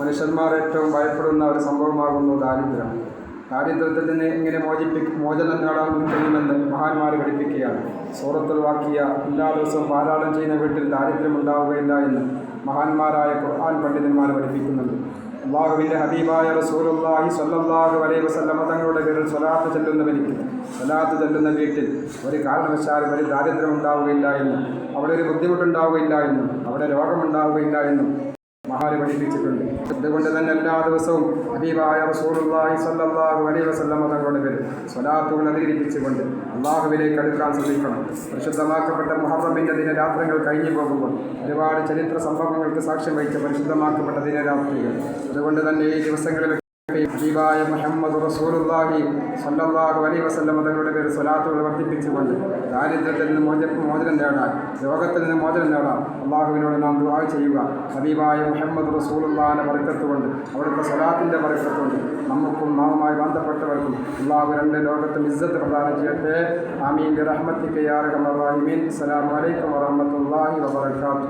മനുഷ്യന്മാർ ഏറ്റവും ഭയപ്പെടുന്ന ഒരു സംഭവമാകുന്നു ദാരിദ്ര്യം. ദാരിദ്ര്യത്തിൽ നിന്ന് എങ്ങനെ മോചനം നേടാൻ കഴിയുമെന്ന് മഹാന്മാർ പഠിപ്പിക്കുകയാണ്. സൂറത്തുൽ വാഖിയ എല്ലാ ദിവസവും പാരായണം ചെയ്യുന്ന വീട്ടിൽ ദാരിദ്ര്യം ഉണ്ടാവുകയില്ല എന്ന് മഹാന്മാരായ ഖുർആൻ പണ്ഡിതന്മാർ പഠിപ്പിക്കുന്നുണ്ട്. അള്ളാഹുവിൻ്റെ ഹബീബായ റസൂലുള്ളാഹി സ്വല്ലല്ലാഹു അലൈഹി വസല്ലം തങ്ങളുടെ പേരിൽ സ്വലാത്ത് ചെല്ലുന്ന വീട്ടിൽ ഒരു കാരണവശാലും ഒരു ദാരിദ്ര്യം ഉണ്ടാവുകയില്ല എന്നും അവിടെ ഒരു ബുദ്ധിമുട്ടുണ്ടാവുകയില്ല എന്നും അവിടെ രോഗമുണ്ടാവുകയില്ല എന്നും മഹാന് പഠിപ്പിച്ചിട്ടുണ്ട്. അതുകൊണ്ട് തന്നെ എല്ലാ ദിവസവും ഹബീബായ റസൂലുള്ളാഹി സ്വല്ലല്ലാഹു അലൈഹി വസല്ലം തങ്ങളുടെ പേരിൽ സ്വലാത്തുകൾ അധികരിപ്പിച്ചുകൊണ്ട് അള്ളാഹുവിലേക്ക് അടുക്കാൻ ശ്രമിക്കണം. പരിശുദ്ധമാക്കപ്പെട്ട മുഹറമിൻ്റെ ദിനരാത്രങ്ങൾ കഴിഞ്ഞു പോകുമ്പോൾ ഒരുപാട് ചരിത്ര സംഭവങ്ങൾക്ക് സാക്ഷ്യം വഹിച്ച പരിശുദ്ധമാക്കപ്പെട്ട ദിനരാത്രികൾ. അതുകൊണ്ട് തന്നെ ഈ ദിവസങ്ങളിൽ ഹബീബായ മുഹമ്മദ് റസൂലുള്ളാഹി സ്വല്ലല്ലാഹു അലൈഹി വസല്ലം തങ്ങളുടെ പേരിൽ സ്വലാത്തുകൾ വർദ്ധിപ്പിച്ചുകൊണ്ട് ദാരിദ്ര്യത്തിൽ നിന്ന് മോചനം നേടാൻ, രോഗത്തിൽ നിന്ന് മോചനം നേടാൻ അള്ളാഹുവിനോട് നാം ദുആ ചെയ്യുക. ഹബീബായ മുഹമ്മദ് റസൂലുള്ളാഹിന്റെ ബർക്കത്തുകൊണ്ട്, അവിടുത്തെ സ്വലാത്തിൻ്റെ ബർക്കത്തുകൊണ്ട് നമുക്കും നാമുമായി ബന്ധപ്പെട്ടവർക്കും അള്ളാഹു രണ്ട് ലോകത്തും ഇസ്സത്ത് പ്രദാനം ചെയ്യട്ടെ. ആമീൻ ബിറഹ്മതിക യാ അർഹമർ റഹീമീൻ. അസ്സലാമു അലൈക്കും വറഹ്മത്തുള്ളാഹി വബറകാതുഹു.